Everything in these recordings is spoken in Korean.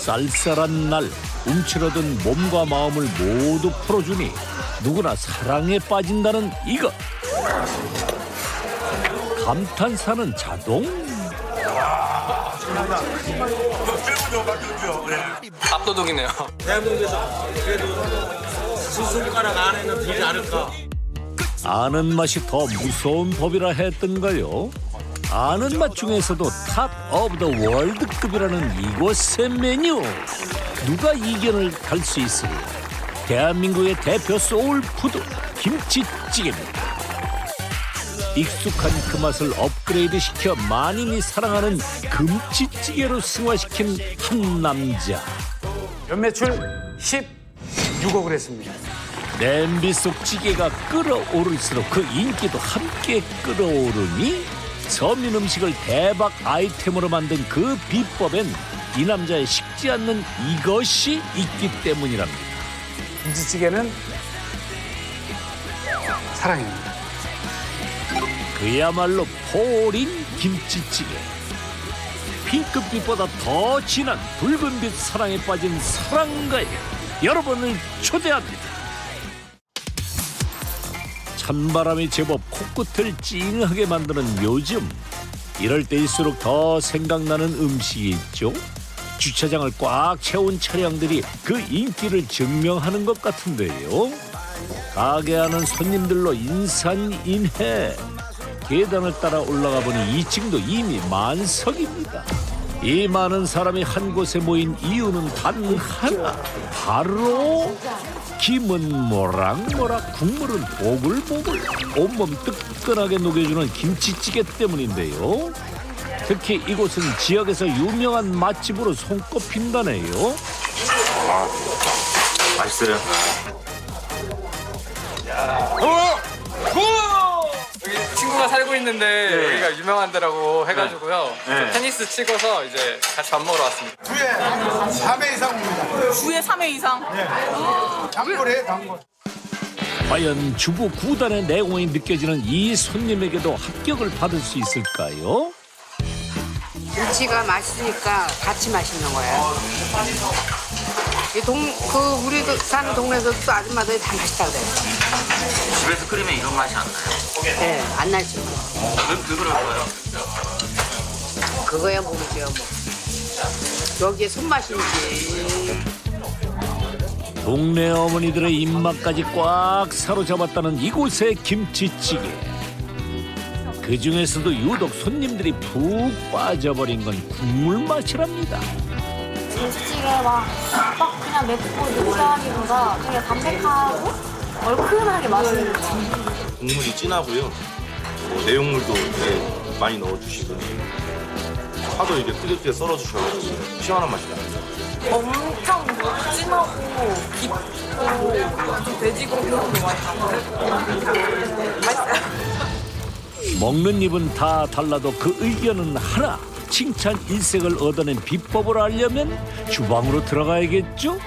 쌀쌀한 날 움츠러든 몸과 마음을 모두 풀어주니 누구나 사랑에 빠진다는 이것. 감탄사는 자동. 압도적이네요. 대한민국에서 그래도 수술가락 안에는 되지 않을까. 아는 맛이 더 무서운 법이라 했던가요? 아는 맛 중에서도 탑 오브 더 월드급이라는 이곳의 메뉴. 누가 이견을 갈 수 있으리. 대한민국의 대표 소울푸드 김치찌개입니다. 익숙한 그 맛을 업그레이드시켜 만인이 사랑하는 금치찌개로 승화시킨 한 남자. 연매출 16억을 했습니다. 냄비 속 찌개가 끓어오를수록 그 인기도 함께 끓어오르니 서민 음식을 대박 아이템으로 만든 그 비법엔 이 남자의 식지 않는 이것이 있기 때문이랍니다. 김치찌개는 사랑입니다. 그야말로 포린 김치찌개. 핑크빛보다 더 진한 붉은빛 사랑에 빠진 사랑가에 여러분을 초대합니다. 찬바람이 제법 코끝을 찡하게 만드는 요즘, 이럴 때일수록 더 생각나는 음식이 있죠. 주차장을 꽉 채운 차량들이 그 인기를 증명하는 것 같은데요. 가게 안은 손님들로 인산인해. 계단을 따라 올라가 보니 2층도 이미 만석입니다. 이 많은 사람이 한 곳에 모인 이유는 단 하나. 바로 김은 모락모락, 국물은 보글보글, 온몸 뜨끈하게 녹여주는 김치찌개 때문인데요. 특히 이곳은 지역에서 유명한 맛집으로 손꼽힌다네요. 맛있어요. 여기 친구가 살고 있는데 여기가 유명한 데라고 해가지고요. 네. 테니스 치고서 이제 같이 밥 먹으러 왔습니다. 주에 3회 이상 옵니다. 주에 3회 이상? 단골이에요, 단골. 과연 주부 구단의 내공이 느껴지는 이 손님에게도 합격을 받을 수 있을까요? 김치가 맛있으니까 같이 맛있는 거야. 우리 사는 동네에서 또 아줌마들이 다 맛있다고 그래. 집에서 끓이면 이런 맛이 안 나요? 네, 안 날지 뭐. 왜 그럴 거예요? 그거야 모르죠, 뭐. 여기에 손맛인지. 동네 어머니들의 입맛까지 꽉 사로잡았다는 이곳의 김치찌개. 그 중에서도 유독 손님들이 푹 빠져버린 건 국물 맛이랍니다. 김치찌개 막 그냥 맵고 느끼하기보다 되게 담백하고 얼큰하게 맛있는 것 같아요. 국물이 진하고요. 내용물도 되게 많이 넣어주시고 파도 이렇게 크게 썰어주셔가지고 시원한 맛이 나요. 엄청 진하고 깊고 좀 돼지고기 향도 많이 나고 맛있어요. 먹는 입은 다 달라도 그 의견은 하나. 칭찬 일색을 얻어낸 비법을 알려면 주방으로 들어가야겠죠?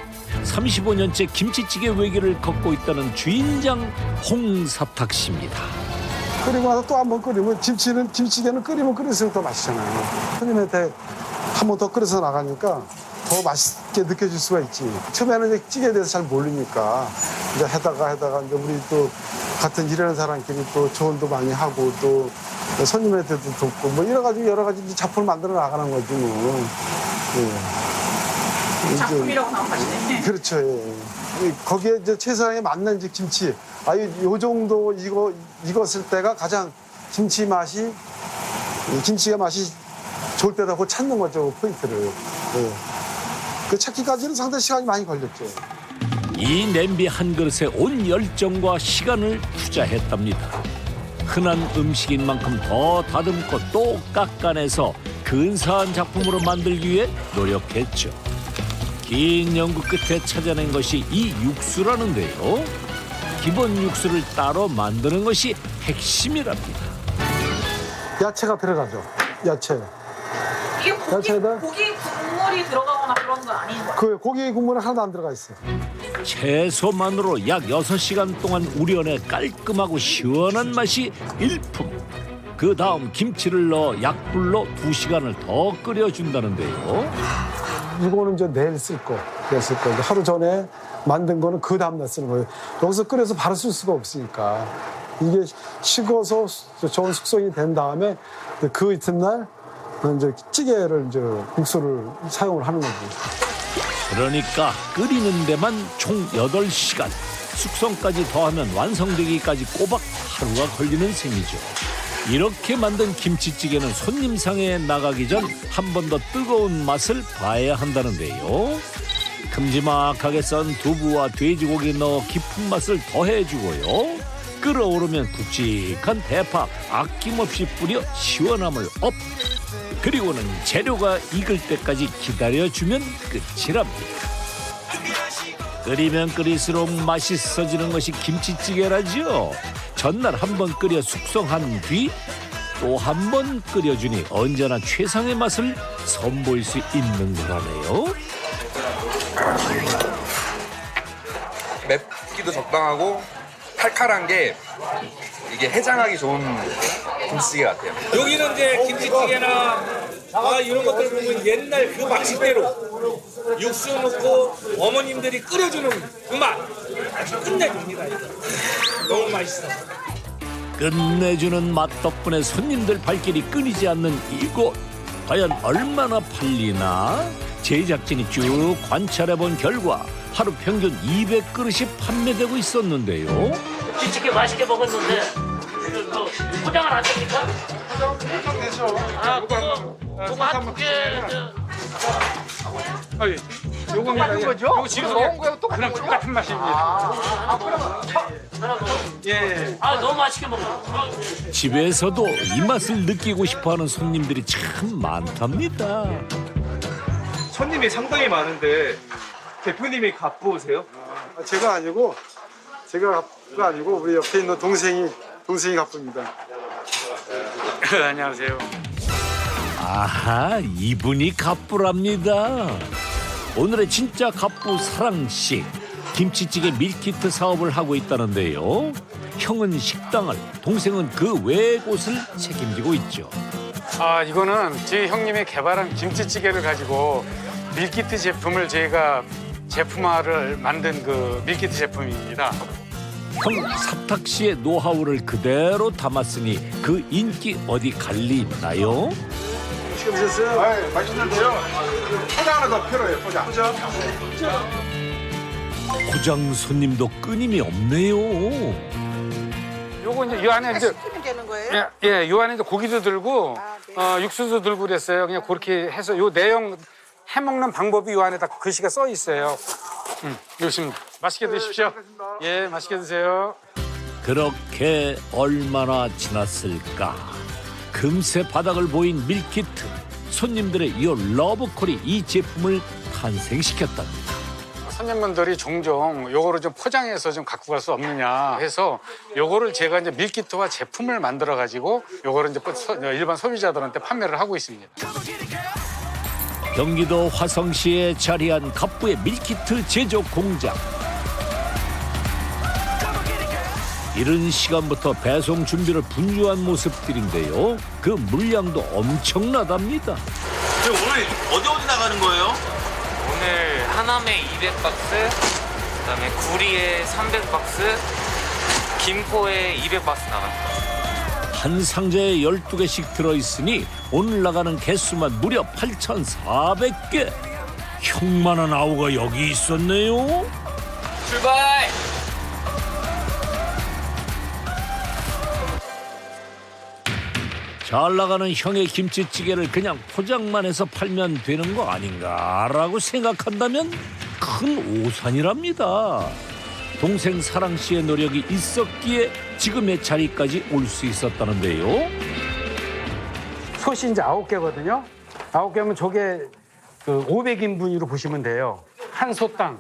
35년째 김치찌개 외길을 걷고 있다는 주인장 홍사탁 씨입니다. 끓이고 나서 또 한 번 끓이면 김치찌개는 끓이면 끓일수록 더 맛있잖아요. 손님한테 한 번 더 끓여서 나가니까 더 맛있게 느껴질 수가 있지. 처음에는 이제 찌개에 대해서 잘 모르니까 이제 하다가 이제 우리 또 같은 일하는 사람끼리 또 조언도 많이 하고 또 손님한테도 돕고 뭐 여러 가지 이제 작품을 만들어 나가는 거지 뭐. 예. 작품이라고 생각하시네. 그렇죠. 예. 거기에 이제 최상에 맞는 이제 김치. 요 정도 익었을 때가 가장 김치가 맛이 좋을 때라고 찾는 거죠, 포인트를. 예. 그 찾기까지는 상당히 시간이 많이 걸렸죠. 이 냄비 한 그릇에 온 열정과 시간을 투자했답니다. 흔한 음식인 만큼 더 다듬고 또 깎아내서 근사한 작품으로 만들기 위해 노력했죠. 긴 연구 끝에 찾아낸 것이 이 육수라는데요. 기본 육수를 따로 만드는 것이 핵심이랍니다. 야채가 들어가죠. 야채. 이게 야채에다? 고기 국물이 들어가거나 그런 건 아닌 거예요? 그 고기 국물은 하나도 안 들어가 있어요. 채소만으로 약 6시간 동안 우려내 깔끔하고 시원한 맛이 일품. 그 다음 김치를 넣어 약불로 2시간을 더 끓여준다는데요. 이거는 이제 내일 쓸 거. 이제 하루 전에 만든 거는 그 다음날 쓰는 거예요. 여기서 끓여서 바로 쓸 수가 없으니까. 이게 식어서 좋은 숙성이 된 다음에 그 이튿날 이제 찌개를 이제 국수를 사용을 하는 거죠. 그러니까 끓이는 데만 총 8시간. 숙성까지 더하면 완성되기까지 꼬박 하루가 걸리는 셈이죠. 이렇게 만든 김치찌개는 손님상에 나가기 전 한 번 더 뜨거운 맛을 봐야 한다는데요. 큼지막하게 썬 두부와 돼지고기 넣어 깊은 맛을 더해주고요. 끓어오르면 굵직한 대파 아낌없이 뿌려 시원함을 업. 그리고는 재료가 익을 때까지 기다려주면 끝이랍니다. 끓이면 끓일수록 맛있어지는 것이 김치찌개라죠. 전날 한 번 끓여 숙성한 뒤 또 한 번 끓여주니 언제나 최상의 맛을 선보일 수 있는 거라네요. 맵기도 적당하고 칼칼한 게 이게 해장하기 좋은 김치찌개 같아요. 여기는 이제 김치찌개나 이런 것들 보면 옛날 그 방식대로 육수 넣고 어머님들이 끓여주는 그 맛 아주 끝내줍니다. 이거. 너무 맛있어. 끝내주는 맛 덕분에 손님들 발길이 끊이지 않는 이곳. 과연 얼마나 팔리나? 제작진이 쭉 관찰해본 결과 하루 평균 200그릇이 판매되고 있었는데요. 김치찌개 맛있게 먹었는데 포장을 안 됩니까? 되죠. 그거 한 개. 요겁니다. 요거 지금 넣은 거하고 똑같은 맛입니다. 예. 너무 맛있게 먹어. 집에서도 이 맛을 느끼고 싶어하는 손님들이 참 많답니다. 손님이 상당히 많은데 대표님이 갑부세요? 제가 아니고 우리 옆에 있는 동생이 갑부입니다. 안녕하세요. 아하, 이분이 갑부랍니다. 오늘의 진짜 갑부 사랑씨. 김치찌개 밀키트 사업을 하고 있다는데요. 형은 식당을, 동생은 그 외의 곳을 책임지고 있죠. 이거는 제 형님이 개발한 김치찌개를 가지고 밀키트 제품을 저희가 제품화를 만든 그 밀키트 제품입니다. 형 사탁 씨의 노하우를 그대로 담았으니 그 인기 어디 갈리나요? 맛있게 드셨어요? 맛있는데요. 포장 하나 더 필요해요. 포장. 포장 손님도 끊임이 없네요. 요거 이제 이 안에 이제 시키면 되는 거예요? 예, 요 안에 이제 고기도 들고 육수도 들고 그랬어요. 그냥 그렇게 해서 요 내용 해먹는 방법이 요 안에 다 글씨가 써 있어요. 여기 있습니다. 맛있게 드십시오. 예, 맛있게 드세요. 그렇게 얼마나 지났을까. 금세 바닥을 보인 밀키트. 손님들의 이 러브콜이 이 제품을 탄생시켰답니다. 손님분들이 종종 요거를 좀 포장해서 좀 갖고 갈 수 없느냐 해서 요거를 제가 이제 밀키트와 제품을 만들어 가지고 요거를 이제 일반 소비자들한테 판매를 하고 있습니다. 경기도 화성시에 자리한 갑부의 밀키트 제조 공장. 이른 시간부터 배송 준비를 분주한 모습들인데요. 그 물량도 엄청나답니다. 오늘 어디 나가는 거예요? 오늘 하남에 200박스, 그다음에 구리에 300박스, 김포에 200박스 나갑니다. 한 상자에 12개씩 들어있으니 오늘 나가는 개수만 무려 8,400개. 형만한 아우가 여기 있었네요. 출발! 잘 나가는 형의 김치찌개를 그냥 포장만 해서 팔면 되는 거 아닌가라고 생각한다면 큰 오산이랍니다. 동생 사랑 씨의 노력이 있었기에 지금의 자리까지 올 수 있었다는데요. 솥이 이제 9개거든요. 9개면 저게 그 500인분으로 보시면 돼요. 한 솥당.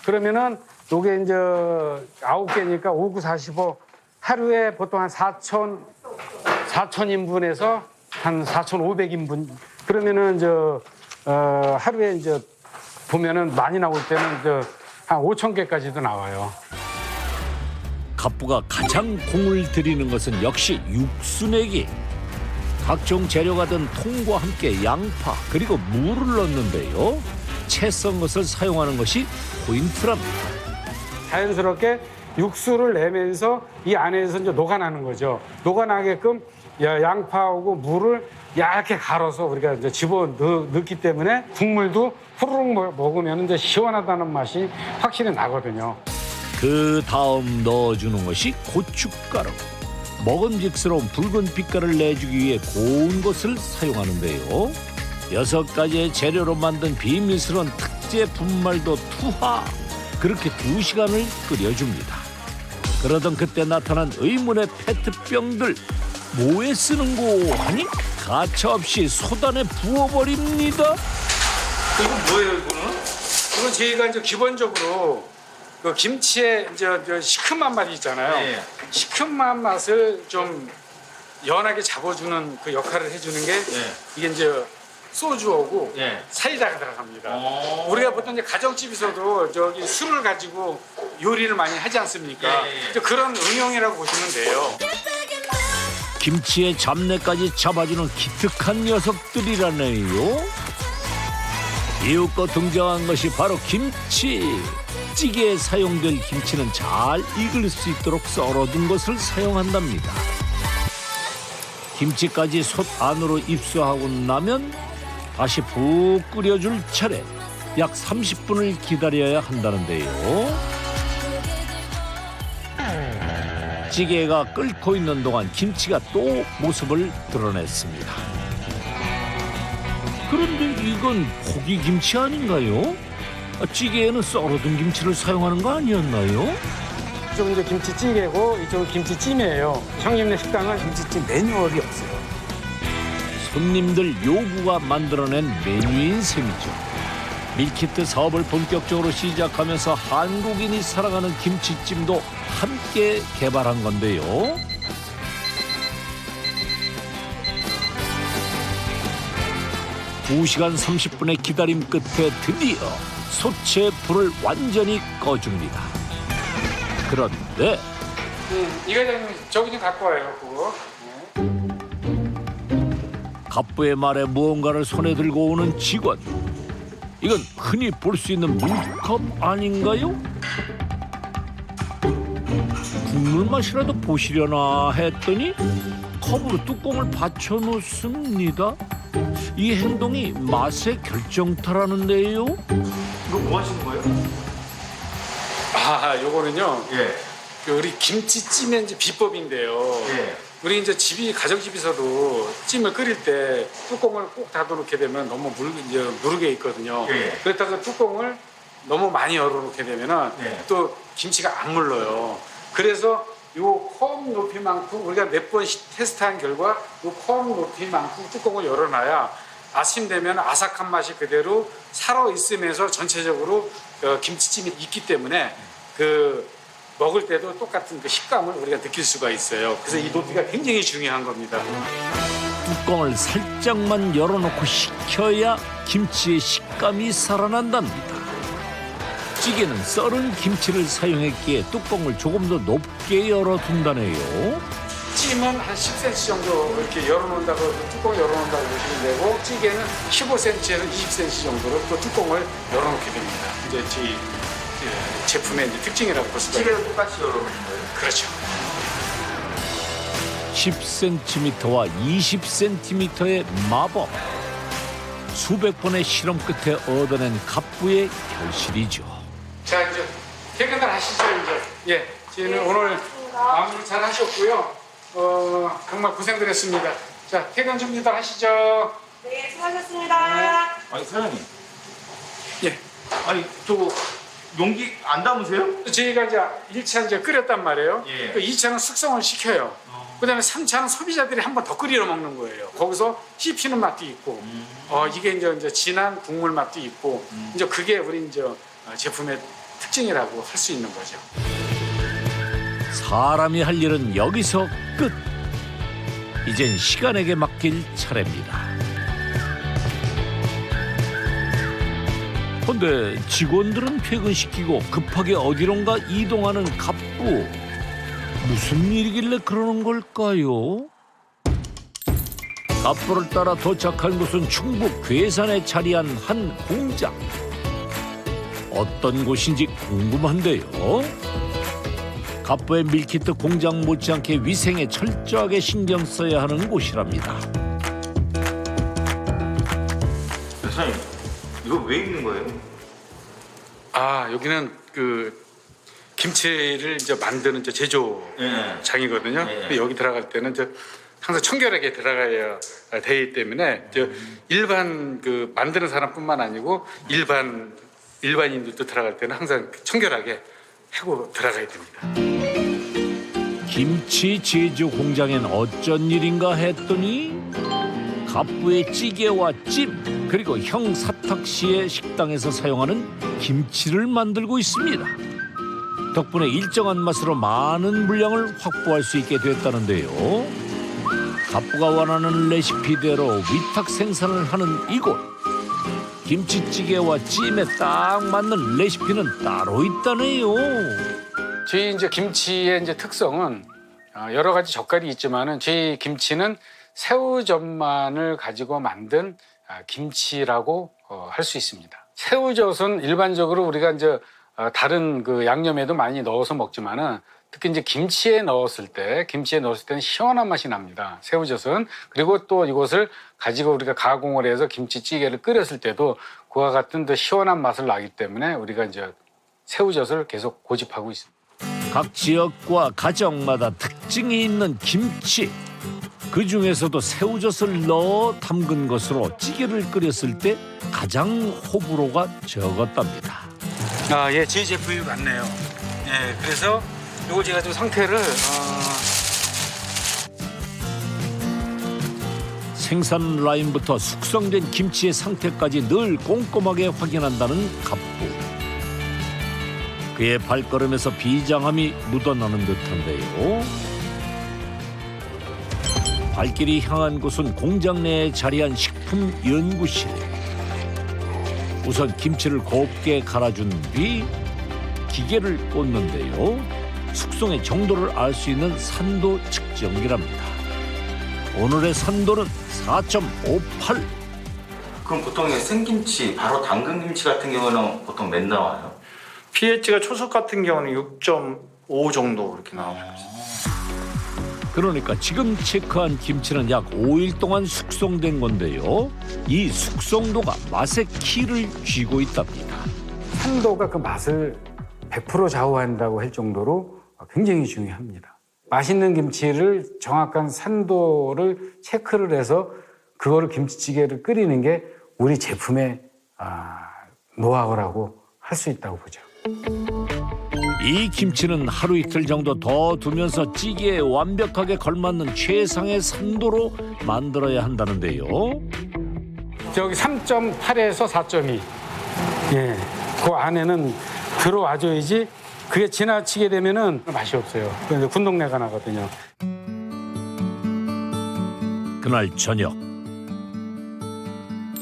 그러면은 요게 이제 9개니까 5, 9, 45 하루에 보통 한 4,000인분에서 한 4,500인분. 그러면은 하루에 이제 보면은 많이 나올 때는 한 5,000개까지도 나와요. 갑부가 가장 공을 들이는 것은 역시 육수내기. 각종 재료가 든 통과 함께 양파 그리고 무를 넣는데요. 채 썬 것을 사용하는 것이 포인트랍니다. 자연스럽게 육수를 내면서 이 안에서 이제 녹아나는 거죠. 녹아나게끔 양파하고 물을 얇게 갈아서 우리가 이제 집어 넣기 때문에 국물도 후루룩 먹으면 이제 시원하다는 맛이 확실히 나거든요. 그 다음 넣어주는 것이 고춧가루. 먹음직스러운 붉은 빛깔을 내주기 위해 고운 것을 사용하는데요. 6가지의 재료로 만든 비밀스러운 특제 분말도 투하. 그렇게 2시간을 끓여줍니다. 그러던 그때 나타난 의문의 페트병들. 뭐에 쓰는 거 하니 가차없이 솥안에 부어버립니다. 이건 뭐예요, 이거는? 이건 저희가 이제 기본적으로 그 김치의 이제 시큼한 맛이 있잖아요. 예. 시큼한 맛을 좀 연하게 잡아주는 그 역할을 해주는 게 이게 이제 소주하고 사이다가 들어갑니다. 우리가 보통 이제 가정집에서도 저기 술을 가지고 요리를 많이 하지 않습니까? 이제 그런 응용이라고 보시면 돼요. 김치의 잡내까지 잡아주는 기특한 녀석들이라네요. 이윽고 등장한 것이 바로 김치. 찌개에 사용될 김치는 잘 익을 수 있도록 썰어둔 것을 사용한답니다. 김치까지 솥 안으로 입수하고 나면 다시 푹 끓여줄 차례. 약 30분을 기다려야 한다는데요. 찌개가 끓고 있는 동안 김치가 또 모습을 드러냈습니다. 그런데 이건 고기 김치 아닌가요? 찌개에는 썰어둔 김치를 사용하는 거 아니었나요? 이쪽은 이제 김치찌개고 이쪽은 김치찜이에요. 형님네 식당은 김치찜 매뉴얼이 없어요. 손님들 요구가 만들어낸 메뉴인 셈이죠. 밀키트 사업을 본격적으로 시작하면서 한국인이 사랑하는 김치찜도 함께 개발한 건데요. (2시간 30분의) 기다림 끝에 드디어 솥에 불을 완전히 꺼줍니다. 그런데 이 과장님 저기 좀 갖고 와요, 그거. 갑부의 말에 무언가를 손에 들고 오는 직원. 이건 흔히 볼 수 있는 물컵 아닌가요? 국물 맛이라도 보시려나 했더니 컵으로 뚜껑을 받쳐놓습니다. 이 행동이 맛의 결정타라는데요. 이거 뭐 하시는 거예요? 아, 요거는요. 그 우리 김치찜의 이제 비법인데요. 우리 이제 가정집에서도 찜을 끓일 때 뚜껑을 꼭 닫아놓게 되면 너무 무르게 있거든요. 그렇다고 뚜껑을 너무 많이 열어놓게 되면은 또 김치가 안 물러요. 그래서 요 컵 높이만큼 우리가 몇 번 테스트한 결과 요 컵 높이만큼 뚜껑을 열어놔야 아침 되면 아삭한 맛이 그대로 살아 있으면서 전체적으로 김치찜이 있기 때문에 먹을 때도 똑같은 그 식감을 우리가 느낄 수가 있어요. 그래서 이 높이가 굉장히 중요한 겁니다. 뚜껑을 살짝만 열어놓고 식혀야 김치의 식감이 살아난답니다. 찌개는 썰은 김치를 사용했기에 뚜껑을 조금 더 높게 열어둔다네요. 찜은 한 10cm 정도 이렇게 열어놓는다고 뚜껑을 열어놓는다고 보시면 되고 찌개는 15cm에서 20cm 정도로 또 뚜껑을 열어놓게 됩니다. 이제 제품의 이제 특징이라고 볼 수가 있어요. 찌개도 똑같이 열어놓는 거예요? 그렇죠. 10cm와 20cm의 마법. 수백 번의 실험 끝에 얻어낸 갑부의 결실이죠. 자, 이제 퇴근을 하시죠, 이제. 예, 저희는 오늘 마무리 잘 하셨고요. 정말 고생들 했습니다. 자, 퇴근 준비들 하시죠. 네, 수고하셨습니다. 아니 사장님. 예. 아니 용기 안 담으세요? 저희가 이제 1차 이제 끓였단 말이에요. 예. 그 2차는 숙성을 시켜요. 그다음에 3차는 소비자들이 한번 더 끓여 먹는 거예요. 거기서 씹히는 맛도 있고, 이게 이제 진한 국물 맛도 있고, 이제 그게 우리 이제 제품의 특징이라고 할 수 있는 거죠. 사람이 할 일은 여기서 끝. 이젠 시간에게 맡길 차례입니다. 근데 직원들은 퇴근시키고 급하게 어디론가 이동하는 갑부. 무슨 일이길래 그러는 걸까요? 갑부를 따라 도착한 곳은 충북 괴산에 자리한 한 공장. 어떤 곳인지 궁금한데요. 갑부의 밀키트 공장 못지않게 위생에 철저하게 신경 써야 하는 곳이랍니다. 사장님, 이거 왜 입는 거예요? 아, 여기는 그 김치를 이제 만드는 이제 제조장이거든요. 근데 여기 들어갈 때는 이제 항상 청결하게 들어가야 되기 때문에 이제 일반 그 만드는 사람뿐만 아니고 일반인들도 들어갈 때는 항상 청결하게 하고 들어가야 됩니다. 김치 제조 공장엔 어쩐 일인가 했더니 갑부의 찌개와 찜 그리고 형 사탁 씨의 식당에서 사용하는 김치를 만들고 있습니다. 덕분에 일정한 맛으로 많은 물량을 확보할 수 있게 됐다는데요. 갑부가 원하는 레시피대로 위탁 생산을 하는 이곳. 김치찌개와 찜에 딱 맞는 레시피는 따로 있다네요. 저희 이제 김치의 이제 특성은 여러 가지 젓갈이 있지만은 저희 김치는 새우젓만을 가지고 만든 김치라고 할 수 있습니다. 새우젓은 일반적으로 우리가 이제 다른 그 양념에도 많이 넣어서 먹지만은 특히 이제 김치에 넣었을 때는 시원한 맛이 납니다. 새우젓은. 그리고 또 이것을 가지고 우리가 가공을 해서 김치찌개를 끓였을 때도 그와 같은 더 시원한 맛을 나기 때문에 우리가 이제 새우젓을 계속 고집하고 있습니다. 각 지역과 가정마다 특징이 있는 김치. 그 중에서도 새우젓을 넣어 담근 것으로 찌개를 끓였을 때 가장 호불호가 적었답니다. 아, 예, 저희 제품이 맞네요. 예, 그래서 이거 제가 좀 상태를 생산 라인부터 숙성된 김치의 상태까지 늘 꼼꼼하게 확인한다는 갑부. 그의 발걸음에서 비장함이 묻어나는 듯한데요. 발길이 향한 곳은 공장 내에 자리한 식품 연구실. 우선 김치를 곱게 갈아준 뒤 기계를 꽂는데요. 숙성의 정도를 알 수 있는 산도 측정기랍니다. 오늘의 산도는 4.58. 그럼 보통 생김치, 바로 담근 김치 같은 경우는 보통 몇 나와요? pH가 초속 같은 경우는 6.5 정도 그렇게 나옵니다. 그러니까 지금 체크한 김치는 약 5일 동안 숙성된 건데요. 이 숙성도가 맛의 키를 쥐고 있답니다. 산도가 그 맛을 100% 좌우한다고 할 정도로 굉장히 중요합니다. 맛있는 김치를 정확한 산도를 체크를 해서 그거를 김치찌개를 끓이는 게 우리 제품의 노하우라고 할 수 있다고 보죠. 이 김치는 하루 이틀 정도 더 두면서 찌개에 완벽하게 걸맞는 최상의 산도로 만들어야 한다는데요. 저기 3.8에서 4.2. 예, 그 안에는 들어와줘야지. 그게 지나치게 되면은 맛이 없어요. 그래서 군동내가 나거든요. 그날 저녁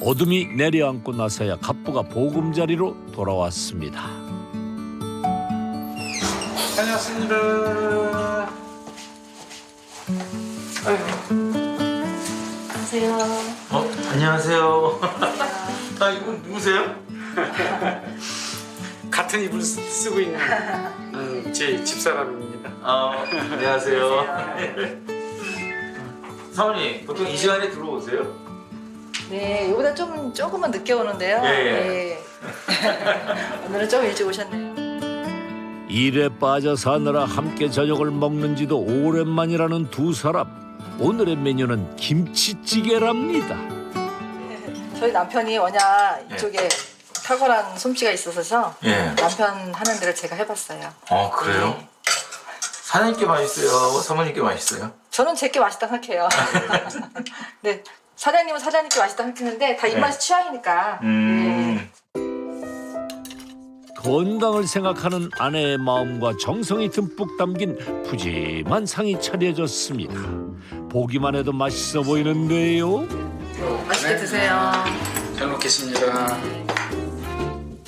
어둠이 내려앉고 나서야 갑부가 보금자리로 돌아왔습니다. 다녀왔습니다. 안녕하세요. 안녕하세요. 아, 이분 누구세요? 같은 이불 쓰고 있는 제 집사람입니다. 안녕하세요. 사모님, 보통 이 시간에 들어오세요? 네, 이보다 조금은 늦게 오는데요. 예. 오늘은 좀 일찍 오셨네요. 일에 빠져 사느라 함께 저녁을 먹는지도 오랜만이라는 두 사람. 오늘의 메뉴는 김치찌개랍니다. 저희 남편이 워낙 이쪽에 탁월한 솜씨가 있어서 남편 하는 대로 제가 해봤어요. 그래요? 네. 사장님께 맛있어요? 사모님께 맛있어요? 저는 제게 맛있다 생각해요. 네, 사장님은 사장님께 맛있다 생각하는데 다 입맛이 취향이니까. 네. 건강을 생각하는 아내의 마음과 정성이 듬뿍 담긴 푸짐한 상이 차려졌습니다. 보기만 해도 맛있어 보이는데요. 맛있게 드세요. 잘 먹겠습니다.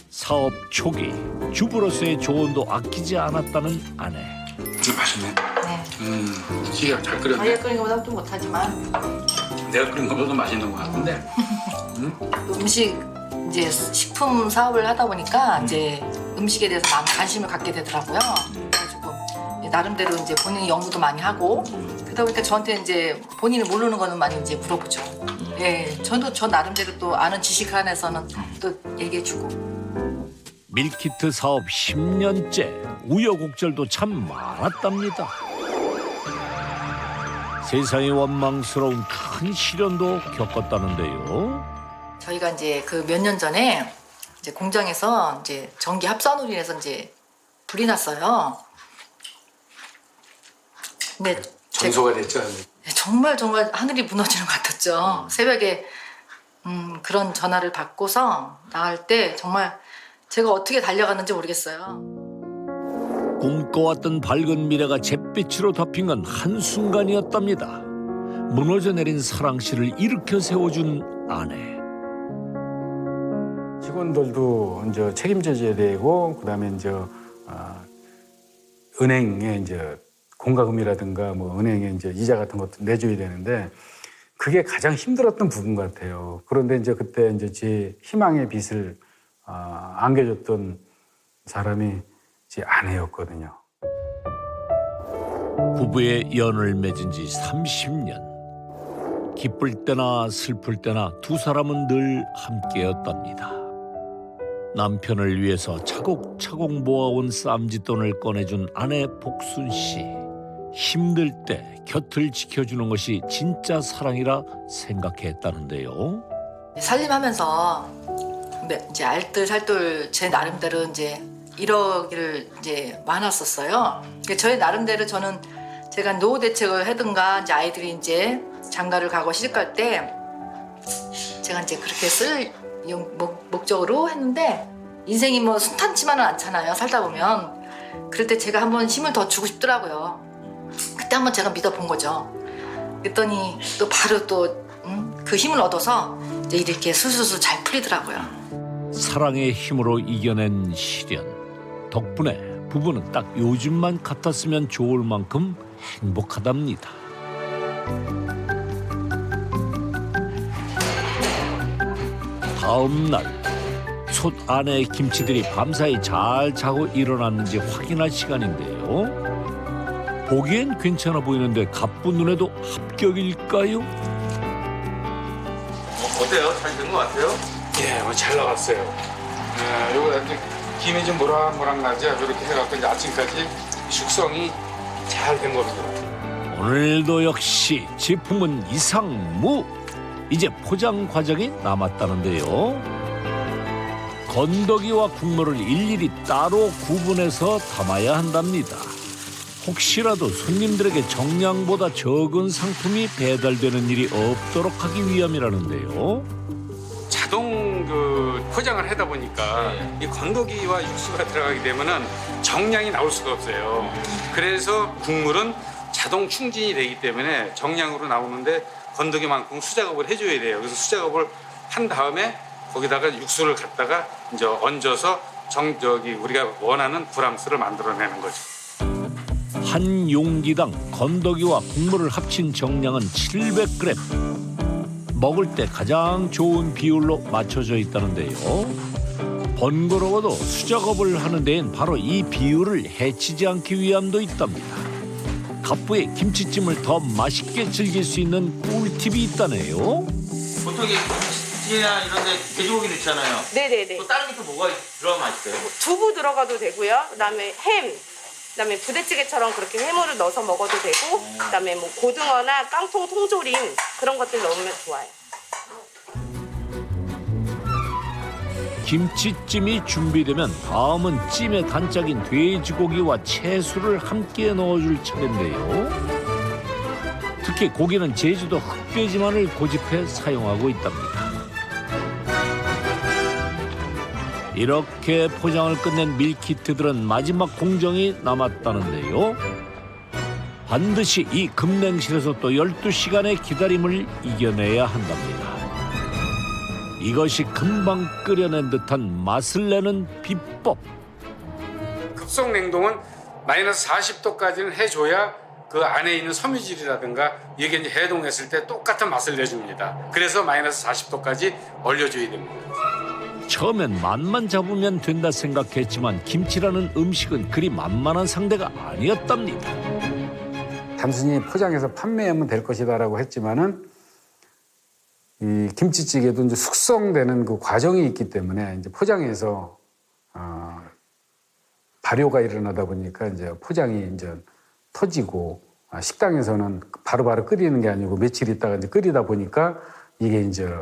사업 초기 주부로서의 조언도 아끼지 않았다는 아내. 이거 맛있네. 네. 찌개가 잘 끓였네. 자기가 끓인 것보다 좀 못하지만 내가 끓인 것보다 맛있는 것 같은데. 음식 이제 식품 사업을 하다 보니까 이제 음식에 대해서 많은 관심을 갖게 되더라고요. 그래가지고 나름대로 이제 본인이 연구도 많이 하고 그러다 보니까 저한테 이제 본인이 모르는 거는 많이 이제 물어보죠. 예, 저도 저 나름대로 또 아는 지식 안에서는 또 얘기해주고. 밀키트 사업 10년째 우여곡절도 참 많았답니다. 세상에 원망스러운 큰 시련도 겪었다는데요. 저희가 이제 그 몇 년 전에 이제 공장에서 이제 전기 합산으로 인해서 이제 불이 났어요. 근데 전소가 됐죠. 정말 하늘이 무너지는 것 같았죠. 새벽에 그런 전화를 받고서 나갈 때 정말 제가 어떻게 달려갔는지 모르겠어요. 꿈꿔왔던 밝은 미래가 잿빛으로 덮인 건 한순간이었답니다. 무너져 내린 사랑씨를 일으켜 세워준 아내. 직원들도 이제 책임져줘야 되고 그다음에 이제 은행에 이제 공과금이라든가 뭐 은행에 이제 이자 같은 것도 내줘야 되는데 그게 가장 힘들었던 부분 같아요. 그런데 이제 그때 이제 제 희망의 빛을 안겨줬던 사람이 제 아내였거든요. 부부의 연을 맺은 지 30년. 기쁠 때나 슬플 때나 두 사람은 늘 함께였답니다. 남편을 위해서 차곡차곡 모아온 쌈짓돈을 꺼내준 아내 복순 씨. 힘들 때 곁을 지켜주는 것이 진짜 사랑이라 생각했다는데요. 살림하면서 이제 알뜰살뜰 제 나름대로 이제 이러기를 이제 많았었어요. 저희 나름대로 저는 제가 노후 대책을 하든가 이제 아이들이 이제 장가를 가고 시집갈 때 제가 이제 그렇게 쓸 목적으로 했는데 인생이 뭐 순탄치만은 않잖아요. 살다 보면 그럴 때 제가 한번 힘을 더 주고 싶더라고요. 그때 한번 제가 믿어본 거죠. 그랬더니 또 바로 또 그 힘을 얻어서 이제 이렇게 술술술 잘 풀리더라고요. 사랑의 힘으로 이겨낸 시련. 덕분에 부부는 딱 요즘만 같았으면 좋을 만큼 행복하답니다. 다음 날 솥 안에 김치들이 밤사이 잘 자고 일어났는지 확인할 시간인데요. 보기엔 괜찮아 보이는데 갑부 눈에도 합격일까요? 어때요? 잘 된 것 같아요? 예, 잘 나갔어요. 요거 김이 좀 모락모락 나죠. 이렇게 해갖고 이제 아침까지 숙성이 잘 된 겁니다. 오늘도 역시 제품은 이상무. 이제 포장 과정이 남았다는데요. 건더기와 국물을 일일이 따로 구분해서 담아야 한답니다. 혹시라도 손님들에게 정량보다 적은 상품이 배달되는 일이 없도록 하기 위함이라는데요. 자동 포장을 하다 보니까 이 건더기와 육수가 들어가게 되면은 정량이 나올 수가 없어요. 그래서 국물은 자동 충진이 되기 때문에 정량으로 나오는데 건더기만큼 수작업을 해줘야 돼요. 그래서 수작업을 한 다음에 거기다가 육수를 갖다가 이제 얹어서 우리가 원하는 브람스를 만들어내는 거죠. 한 용기당 건더기와 국물을 합친 정량은 700g. 먹을 때 가장 좋은 비율로 맞춰져 있다는데요. 번거로워도 수작업을 하는 데엔 바로 이 비율을 해치지 않기 위함도 있답니다. 갑부의 김치찜을 더 맛있게 즐길 수 있는 꿀팁이 있다네요. 보통 김치나 이런 데 돼지고기 넣잖아요. 네네네. 또 다른 게 또 뭐가 들어가면 맛있어요? 두부 들어가도 되고요. 그다음에 햄, 그다음에 부대찌개처럼 그렇게 해물을 넣어서 먹어도 되고, 그다음에 뭐 고등어나 깡통 통조림 그런 것들 넣으면 좋아요. 김치찜이 준비되면 다음은 찜의 단짝인 돼지고기와 채소를 함께 넣어줄 차례인데요. 특히 고기는 제주도 흑돼지만을 고집해 사용하고 있답니다. 이렇게 포장을 끝낸 밀키트들은 마지막 공정이 남았다는데요. 반드시 이 급냉실에서 또 12시간의 기다림을 이겨내야 한답니다. 이것이 금방 끓여낸 듯한 맛을 내는 비법. 급속 냉동은 마이너스 40도까지는 해줘야 그 안에 있는 섬유질이라든가 이게 이제 해동했을 때 똑같은 맛을 내줍니다. 그래서 마이너스 40도까지 얼려줘야 됩니다. 처음엔 맛만 잡으면 된다 생각했지만 김치라는 음식은 그리 만만한 상대가 아니었답니다. 단순히 포장해서 판매하면 될 것이다라고 했지만은 이 김치찌개도 이제 숙성되는 그 과정이 있기 때문에 이제 포장해서 발효가 일어나다 보니까 이제 포장이 이제 터지고 식당에서는 바로바로 끓이는 게 아니고 며칠 있다가 이제 끓이다 보니까 이게 이제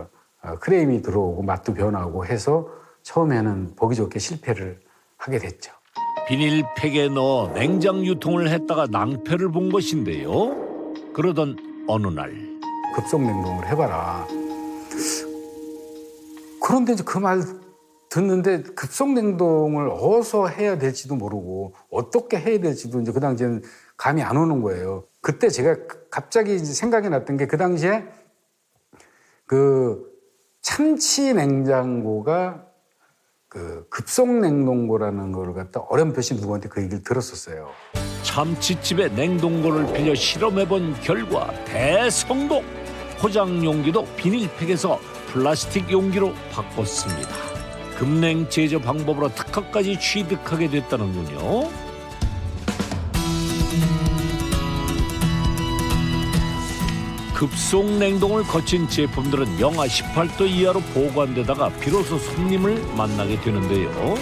크레임이 들어오고 맛도 변하고 해서 처음에는 보기 좋게 실패를 하게 됐죠. 비닐팩에 넣어 냉장 유통을 했다가 낭패를 본 것인데요. 그러던 어느 날 급속 냉동을 해봐라. 그런데 이제 그 말 듣는데 급속 냉동을 어디서 해야 될지도 모르고 어떻게 해야 될지도 이제 그 당시에는 감이 안 오는 거예요. 그때 제가 갑자기 이제 생각이 났던 게 그 당시에 그 참치 냉장고가 그 급속 냉동고라는 걸 갖다 어렴풋이 누구한테 그 얘기를 들었었어요. 참치집의 냉동고를 빌려 실험해본 결과 대성공! 포장 용기도 비닐팩에서 플라스틱 용기로 바꿨습니다. 급냉 제조 방법으로 특허까지 취득하게 됐다는군요. 급속 냉동을 거친 제품들은 영하 18도 이하로 보관되다가 비로소 손님을 만나게 되는데요.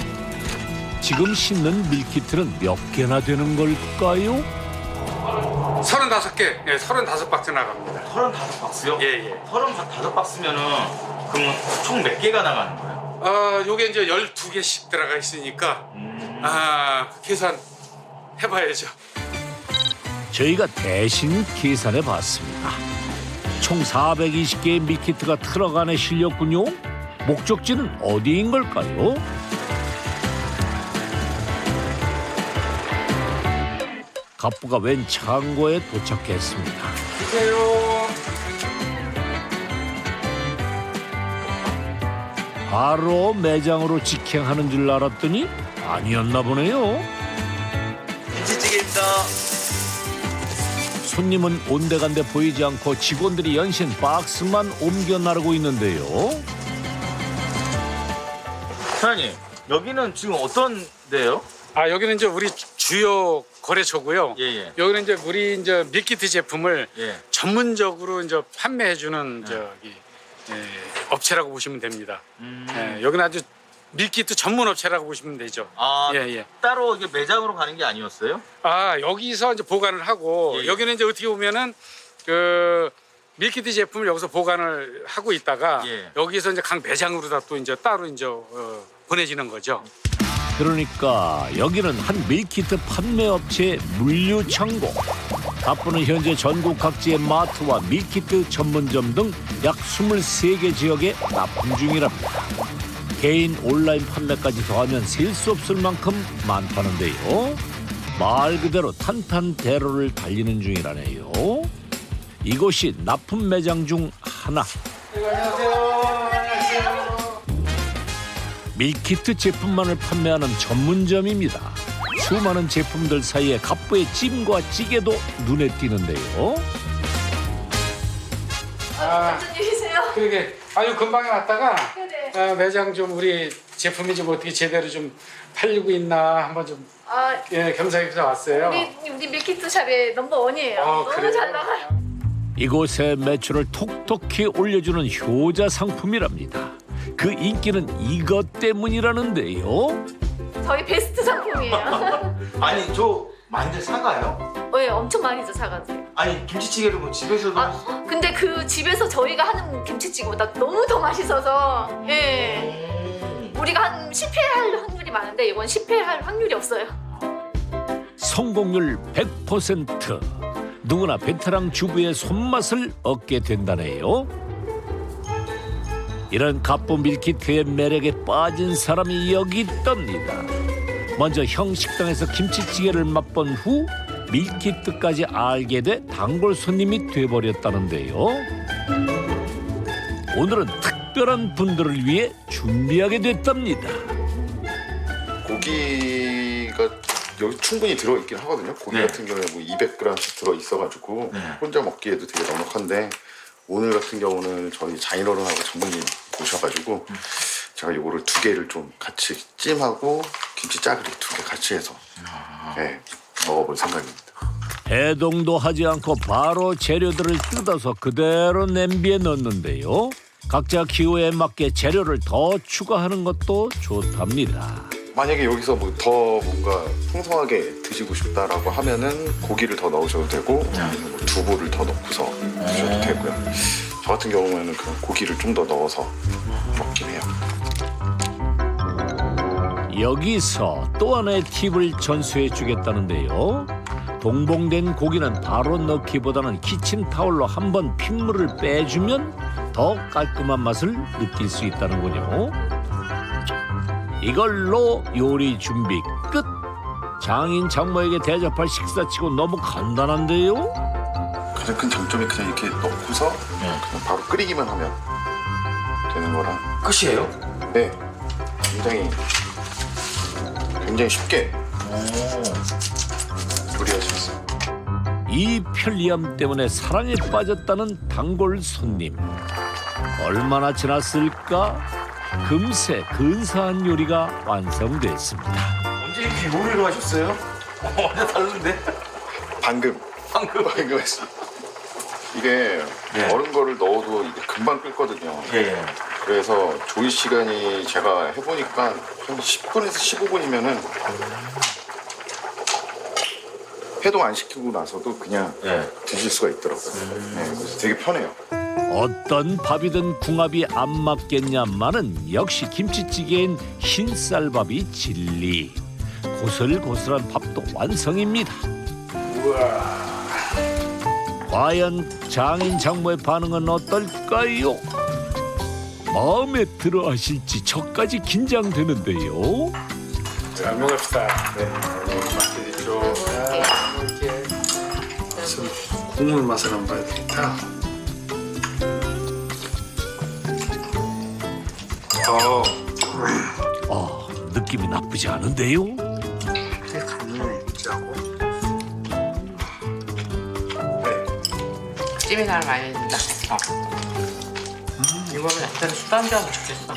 지금 싣는 밀키트는 몇 개나 되는 걸까요? 35개, 예, 35박스 나갑니다. 35박스요? 예, 예. 35박스면은 그럼 총 몇 개가 나가는 거예요? 요게 이제 12개씩 들어가 있으니까, 계산 해봐야죠. 저희가 대신 계산해 봤습니다. 총 420개의 밀키트가 트럭 안에 실렸군요. 목적지는 어디인 걸까요? 갑부가 웬 창고에 도착했습니다. 주세요. 바로 매장으로 직행하는 줄 알았더니 아니었나 보네요. 김치찌개입니다. 손님은 온데간데 보이지 않고 직원들이 연신 박스만 옮겨 나르고 있는데요. 사장님, 여기는 지금 어떤 데요? 여기는 이제 우리 주요 거래처고요. 예. 여기는 이제 우리 이제 밀키트 제품을 예. 전문적으로 이제 판매해주는 업체라고 보시면 됩니다. 여기는 아주 밀키트 전문 업체라고 보시면 되죠. 예. 따로 이게 매장으로 가는 게 아니었어요? 여기서 이제 보관을 하고 예. 여기는 이제 어떻게 보면은 그 밀키트 제품을 여기서 보관을 하고 있다가 예. 여기서 이제 각 매장으로 다 또 이제 따로 이제 보내지는 거죠. 그러니까 여기는 한 밀키트 판매업체의 물류창고. 갑부는 현재 전국 각지의 마트와 밀키트 전문점 등 약 23개 지역에 납품 중이랍니다. 개인 온라인 판매까지 더하면 셀 수 없을 만큼 많다는데요. 말 그대로 탄탄대로를 달리는 중이라네요. 이곳이 납품 매장 중 하나. 밀키트 제품만을 판매하는 전문점입니다. 수많은 제품들 사이에 갑부의 찜과 찌개도 눈에 띄는데요. 무슨 일이세요? 그러게 아주 금방에 왔다가 네네. 매장 좀 우리 제품이 좀 어떻게 제대로 좀 팔리고 있나 한번 좀 겸사겸사 왔어요. 우리 밀키트 샵의 넘버원이에요. 너무 그래요? 잘 나가요. 이곳의 매출을 톡톡히 올려주는 효자 상품이랍니다. 그 인기는 이것 때문이라는데요. 저희 베스트 상품이에요. 아니, 저 많이들 사가요? 네, 엄청 많이들 사가세요. 아니, 김치찌개를 뭐 집에서도 근데 그 집에서 저희가 하는 김치찌개보다 너무 더 맛있어서 우리가 한 실패할 확률이 많은데 이건 실패할 확률이 없어요. 성공률 100%. 누구나 베테랑 주부의 손맛을 얻게 된다네요. 이런 갑부 밀키트의 매력에 빠진 사람이 여기 있답니다. 먼저 형식당에서 김치찌개를 맛본 후 밀키트까지 알게 돼 단골 손님이 돼버렸다는데요. 오늘은 특별한 분들을 위해 준비하게 됐답니다. 고기가 여기 충분히 들어있긴 하거든요. 고기 같은 경우에 뭐 200g씩 들어있어가지고 혼자 먹기에도 되게 넉넉한데 오늘 같은 경우는 저희 장인어른하고 전문님 오셔가지고 제가 요거를 2개를 좀 같이 찜하고 김치 짜글이 2개 같이 해서 네, 먹어볼 생각입니다. 해동도 하지 않고 바로 재료들을 뜯어서 그대로 냄비에 넣는데요. 각자 기호에 맞게 재료를 더 추가하는 것도 좋답니다. 만약에 여기서 뭐 더 뭔가 풍성하게 드시고 싶다라고 하면은 고기를 더 넣으셔도 되고 아니면 뭐 두부를 더 넣고서 드셔도 되고요. 저 같은 경우에는 그냥 고기를 좀 더 넣어서 먹긴 해요. 여기서 또 하나의 팁을 전수해 주겠다는데요. 동봉된 고기는 바로 넣기보다는 키친타올로 한번 핏물을 빼주면 더 깔끔한 맛을 느낄 수 있다는군요. 이걸로 요리 준비 끝! 장인 장모에게 대접할 식사치고 너무 간단한데요? 가장 큰 장점이 그냥 이렇게 넣고서 그냥 바로 끓이기만 하면 되는 거라. 끝이에요? 네, 굉장히 쉽게 요리할 수 있어요. 이 편리함 때문에 사랑에 빠졌다는 단골 손님. 얼마나 지났을까? 금세 근사한 요리가 완성됐습니다. 언제 이렇게 요리를 하셨어요? 완전 다른데? 방금 했어요. 이게 얼은 거를 넣어도 이게 금방 끓거든요. 그래서 조리 시간이 제가 해보니까 한 10분에서 15분이면은 해동 안 시키고 나서도 그냥 드실 수가 있더라고요. 그래서 되게 편해요. 어떤 밥이든 궁합이 안 맞겠냐마는 역시 김치찌개인 흰쌀밥이 진리. 고슬고슬한 밥도 완성입니다. 과연 장인 장모의 반응은 어떨까요? 마음에 들어 하실지 저까지 긴장되는데요. 잘 먹읍시다. 네, 맛있게 드시죠. 국물 맛을 한번 봐야 되겠다. 느낌이 나쁘지 않은데요? 되게 간단해, 김치하고. 찜이 날 많이 된다. 이거는 약간 술안주하면 좋겠어.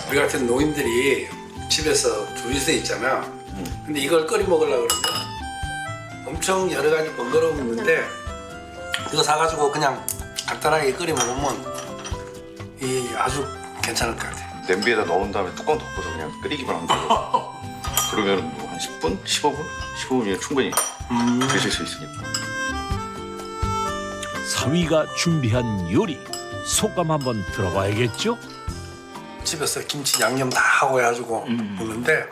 우리 같은 노인들이 집에서 둘이서 있잖아. 근데 이걸 끓여 먹으려고 그러면 엄청 여러 가지 번거로움이 있는데 이거 사가지고 그냥 간단하게 끓여 먹으면 이 아주 괜찮을 것 같아. 냄비에다 넣은 다음에 뚜껑 덮고서 그냥 끓이기만 하면 되고 그러면 뭐 한 10분? 15분? 15분이면 충분히 드실 수 있으니까. 사위가 준비한 요리 소감 한번 들어봐야겠죠? 집에서 김치 양념 다 하고 해가지고 먹는데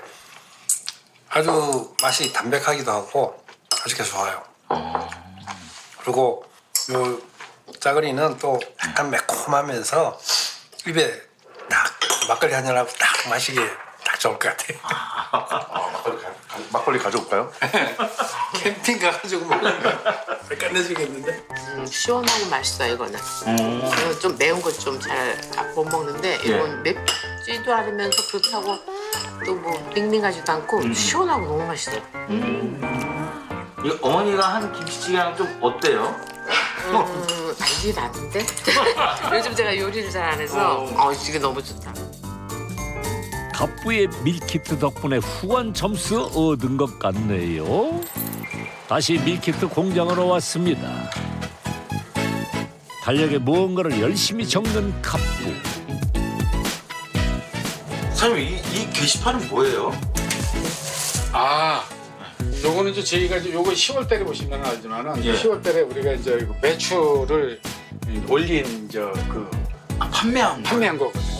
아주 맛이 담백하기도 하고 아주 좋아요. 그리고 요 짜글이는 또 약간 매콤하면서 입에 딱 막걸리 한 잔하고 딱 마시기에 딱 좋을 것 같아요. 막걸리 가져올까요? 캠핑 가가지고 먹으면 끝내주겠는데? 시원하고 맛있어 이거는. 이건 좀 매운 거 좀 잘 못 먹는데 이건 맵지도 않으면서 그렇다고 또 뭐 밍밍하지도 않고 시원하고 너무 맛있어. 이 어머니가 한 김치찌개랑 좀 어때요? 알긴 아는데 요즘 제가 요리를 잘 안 해서 이게 너무 좋다. 갑부의 밀키트 덕분에 후한 점수 얻은 것 같네요. 다시 밀키트 공장으로 왔습니다. 달력에 무언가를 열심히 적는 갑부. 사장님 이 게시판은 뭐예요? 요거는 이제 저희가 이제 요거 10월 달에 보시면 알지만은 10월 달에 우리가 이제 매출을 올린 판매한 거거든요.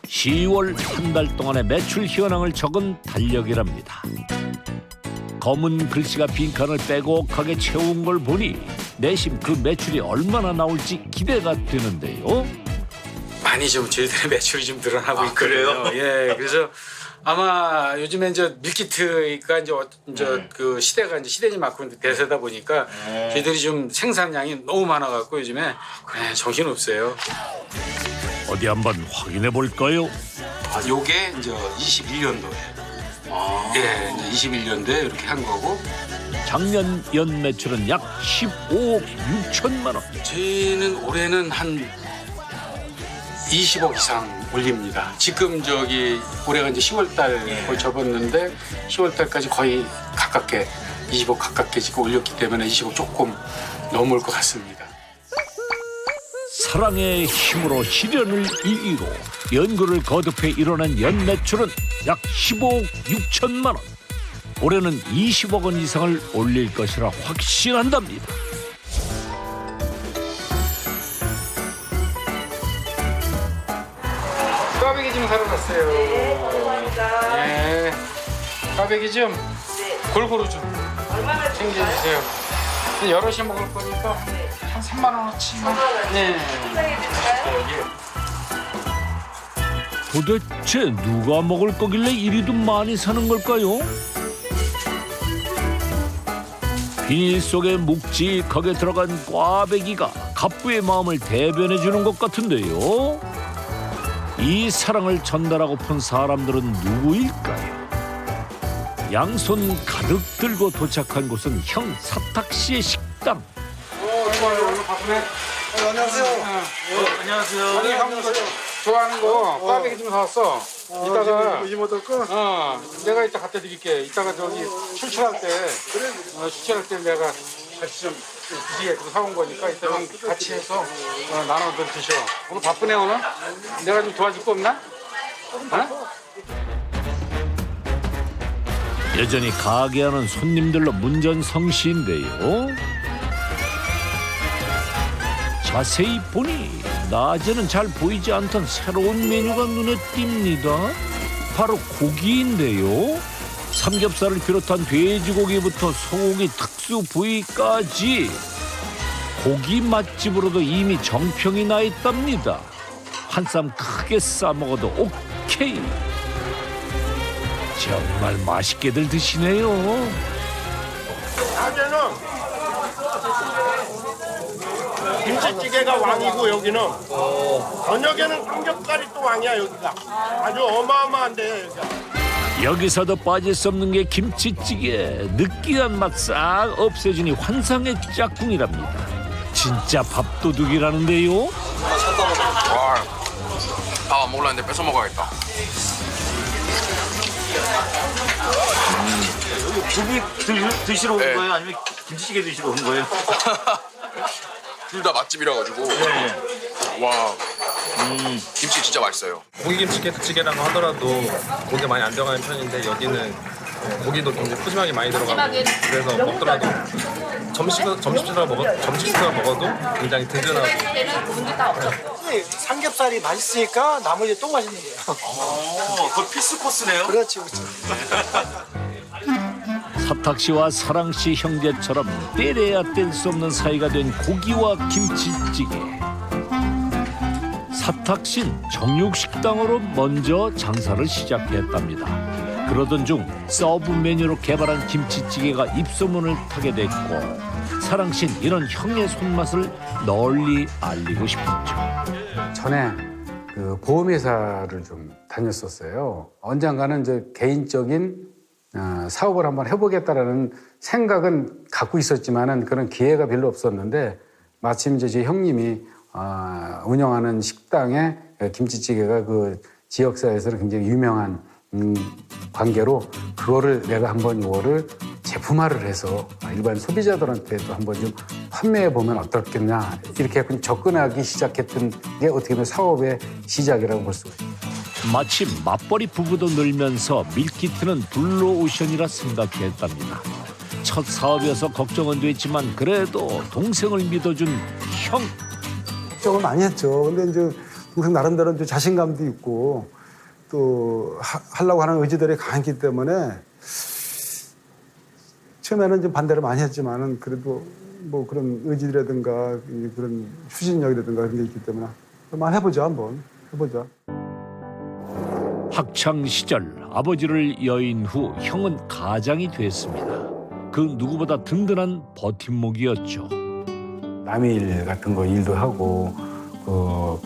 10월 한 달 동안의 매출 현황을 적은 달력이랍니다. 검은 글씨가 빈칸을 빼곡하게 채운 걸 보니 내심 그 매출이 얼마나 나올지 기대가 되는데요. 많이 좀 저희들의 매출이 좀 늘어나고 있거든요. 그래요? 예, 그래서 아마 요즘에 이제 밀키트가 이제 그 시대가 이제 시대니만큼 대세다 보니까 저희들이 좀 생산량이 너무 많아갖고 요즘에 정신 없어요. 어디 한번 확인해 볼까요? 요게 이제 21년도에. 예, 이제 21년도에 이렇게 한 거고. 작년 연 매출은 약 15억 6천만 원. 저희는 올해는 한 20억 이상 올립니다. 지금 올해가 이제 10월달 거의 접었는데 10월달까지 거의 가깝게 20억 가깝게 지금 올렸기 때문에 20억 조금 넘을 것 같습니다. 사랑의 힘으로 시련을 이기고 연구를 거듭해 일어난 연 매출은 약 15억 6천만 원. 올해는 20억 원 이상을 올릴 것이라 확신한답니다. 꽈배기 좀 사러 갔어요. 네, 감사합니다. 네, 꽈배기 좀 골고루 좀 챙겨주세요. 여럿이 먹을 거니까 한 3만 원어치만. 네. 도대체 누가 먹을 거길래 이리도 많이 사는 걸까요? 비닐 속에 묵직하게 들어간 꽈배기가 갑부의 마음을 대변해 주는 것 같은데요. 이 사랑을 전달하고픈 사람들은 누구일까요? 양손 가득 들고 도착한 곳은 형 사탁 씨의 식당. 오늘 바쁘네. 안녕하세요. 안녕하세요. 아니, 형 좋아하는 거 꽈배기 좀 사왔어. 이따가 이모들 거? 내가 이따 갖다 드릴게. 이따가 출출할 때 내가 같이 좀 드시게 사온 거니까 이따 형 같이 해서 나눠서 드셔. 오늘 바쁘네 오늘. 내가 좀 도와줄 거 없나? 여전히 가게 안은 손님들로 문전성시인데요. 자세히 보니 낮에는 잘 보이지 않던 새로운 메뉴가 눈에 띕니다. 바로 고기인데요. 삼겹살을 비롯한 돼지고기부터 소고기 특수 부위까지 고기 맛집으로도 이미 정평이 나 있답니다. 한 쌈 크게 싸 먹어도 오케이. 정말 맛있게들 드시네요. 낮에는 김치찌개가 왕이고 여기는 저녁에는 삼겹살이 또 왕이야 여기가. 아주 어마어마한데 여기가. 여기서도 빠질 수 없는 게 김치찌개. 느끼한 맛 싹 없애주니 환상의 짝꿍이랍니다. 진짜 밥도둑이라는데요. 밥 안 먹으려는데 뺏어 먹어야겠다. 고기 드시러 온 거예요? 아니면 김치찌개 드시러 온 거예요? 둘 다 맛집이라 가지고. 와, 김치 진짜 맛있어요. 고기김치찌개라고 하더라도 고기가 많이 안 들어가는 편인데 여기는 고기도 굉장히 푸짐하게 많이 들어가고 그래서 먹더라도 점심시간 먹어도 굉장히 든든하고. 삼겹살이 맛있으니까 나머지 또 맛있는 거예요. 그거 필수 코스네요. 그렇지, 그렇지. 사탁 씨와 사랑 씨 형제처럼 때려야 뗄 수 없는 사이가 된 고기와 김치찌개. 사탁 씨는 정육식당으로 먼저 장사를 시작했답니다. 그러던 중 서브 메뉴로 개발한 김치찌개가 입소문을 타게 됐고, 사랑 씨는 이런 형의 손맛을 널리 알리고 싶었죠. 전에 그 보험회사를 좀 다녔었어요. 언젠가는 이제 개인적인 사업을 한번 해보겠다라는 생각은 갖고 있었지만은 그런 기회가 별로 없었는데, 마침 이제 제 형님이 운영하는 식당에 김치찌개가 그 지역사회에서는 굉장히 유명한 관계로 그거를 내가 한번 이거를 제품화를 해서 일반 소비자들한테도 한번 좀 판매해 보면 어떻겠냐, 이렇게 접근하기 시작했던 게 어떻게 보면 사업의 시작이라고 볼 수가 있습니다. 마침 맞벌이 부부도 늘면서 밀키트는 블루오션이라 생각했답니다. 첫 사업이어서 걱정은 됐지만 그래도 동생을 믿어준 형. 걱정을 많이 했죠. 근데 이제 동생 나름대로 이제 자신감도 있고 또 하려고 하는 의지들이 강했기 때문에 처음에는 좀 반대를 많이 했지만은 그래도 뭐 그런 의지라든가 그런 추진력이라든가 그런 게 있기 때문에 한번 해보자, 한번 해보자. 학창 시절 아버지를 여인 후 형은 가장이 됐습니다. 그 누구보다 든든한 버팀목이었죠. 남의 일 같은 거 일도 하고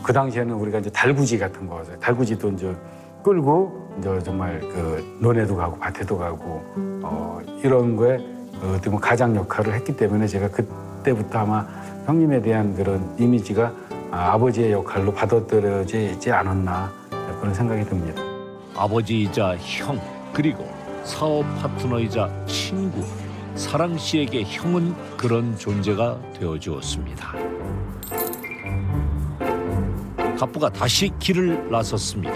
그 당시에는 우리가 이제 달구지 같은 거, 달구지도 이제 끌고 이제 정말 그 논에도 가고 밭에도 가고 이런 거에 어떻게 보면 가장 역할을 했기 때문에 제가 그때부터 아마 형님에 대한 그런 이미지가 아버지의 역할로 받아들여지지 않았나 그런 생각이 듭니다. 아버지이자 형, 그리고 사업 파트너이자 친구, 사랑 씨에게 형은 그런 존재가 되어주었습니다. 갑부가 다시 길을 나섰습니다.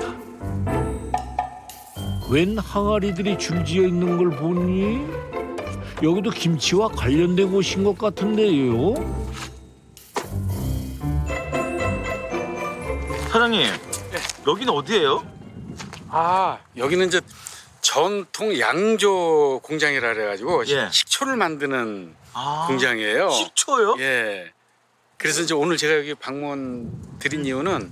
웬 항아리들이 줄지어 있는 걸 보니 여기도 김치와 관련된 곳인 것 같은데요. 사장님, 여기는 어디예요? 여기는 이제 전통 양조 공장이라 그래가지고 예. 식초를 만드는 공장이에요. 식초요? 예. 그래서 이제 오늘 제가 여기 방문 드린 이유는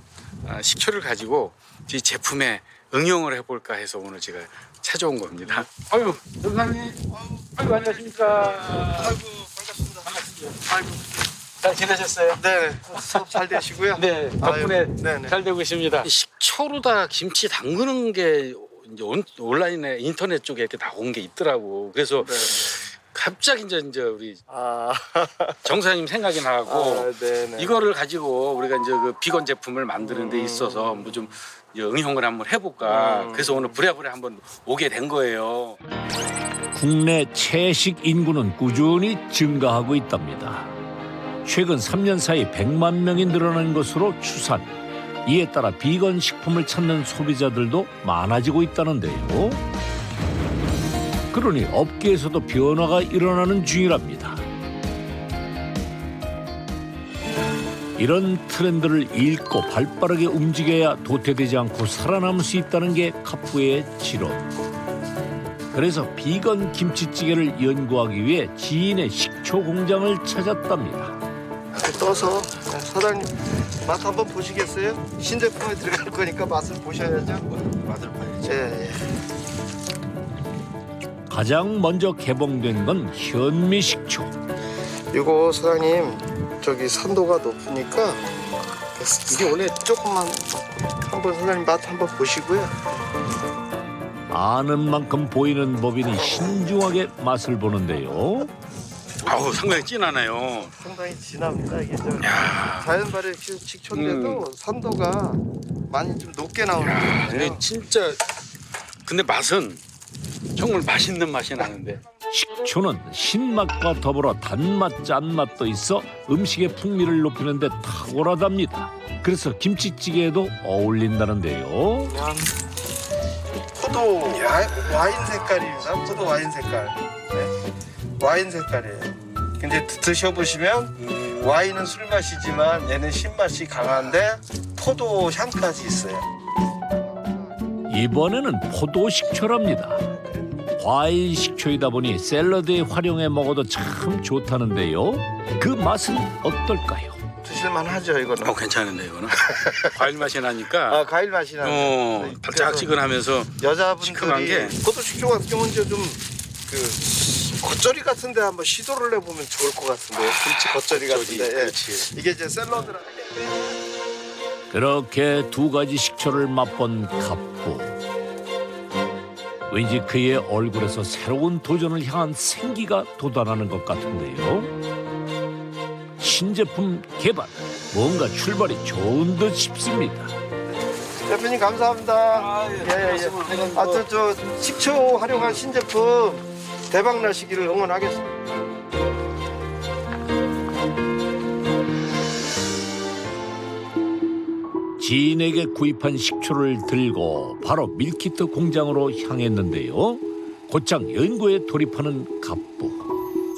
식초를 가지고 이 제품에 응용을 해볼까 해서 오늘 제가 찾아온 겁니다. 아유, 선생님. 아이고, 안녕하십니까. 아이고 반갑습니다. 아이고 잘 지내셨어요? 네, 수업 잘 되시고요. 네, 덕분에 아유, 네네. 잘 되고 있습니다. 식초로다 김치 담그는 게 이제 온라인에 인터넷 쪽에 이렇게 나온 게 있더라고. 그래서 갑자기 이제 우리 정사님 생각이 나고 이거를 가지고 우리가 이제 그 비건 제품을 만드는 데 있어서 뭐 좀 응용을 한번 해볼까. 그래서 오늘 부랴부랴 한번 오게 된 거예요. 국내 채식 인구는 꾸준히 증가하고 있답니다. 최근 3년 사이 100만 명이 늘어난 것으로 추산. 이에 따라 비건 식품을 찾는 소비자들도 많아지고 있다는데요. 그러니 업계에서도 변화가 일어나는 중이랍니다. 이런 트렌드를 읽고 발빠르게 움직여야 도태되지 않고 살아남을 수 있다는 게 갑부의 지론. 그래서 비건 김치찌개를 연구하기 위해 지인의 식초 공장을 찾았답니다. 떠서 사장님 맛 한번 보시겠어요? 신제품에 들어갈 거니까 맛을 보셔야죠. 맛을 봐야죠. 예. 가장 먼저 개봉된 건 현미식초. 이거 사장님 저기 산도가 높으니까 이게 원래 조금만 한번 사장님 맛 한번 보시고요. 아는 만큼 보이는 법이니 신중하게 맛을 보는데요. 아우, 상당히 진하네요. 상당히 진합니다. 이게 저 자연 발효 식초인데도 산도가 많이 좀 높게 나오는 거예요. 근데 진짜 근데 맛은 정말 맛있는 맛이 나는데. 식초는 신맛과 더불어 단맛, 짠맛도 있어 음식의 풍미를 높이는 데 탁월하답니다. 그래서 김치찌개에도 어울린다는데요. 포도 와인 색깔입니다. 포도 와인 색깔. 네. 와인 색깔이에요. 근데 드셔보시면 와인은 술 맛이지만 얘는 신맛이 강한데 포도 향까지 있어요. 이번에는 포도 식초랍니다. 과일 식초이다 보니 샐러드에 활용해 먹어도 참 좋다는데요. 그 맛은 어떨까요? 드실만 하죠, 이거는. 괜찮은데 이거는. 과일 맛이 나니까. 과일 맛이 나요. 달짝지근하면서 시큼한 게. 여자분들이 포도 식초 같은 경우는 좀 그 겉절이 같은데 한번 시도를 해보면 좋을 것 같은데요. 김치 겉절이 같은데. 예. 이게 이제 샐러드랑. 그렇게 두 가지 식초를 맛본 갑부. 왠지 그의 얼굴에서 새로운 도전을 향한 생기가 돋아나는 것 같은데요. 신제품 개발, 뭔가 출발이 좋은 듯 싶습니다. 대표님 감사합니다. 예. 저 식초 활용한 신제품 대박 나시기를 응원하겠습니다. 지인에게 구입한 식초를 들고 바로 밀키트 공장으로 향했는데요. 곧장 연구에 돌입하는 갑부.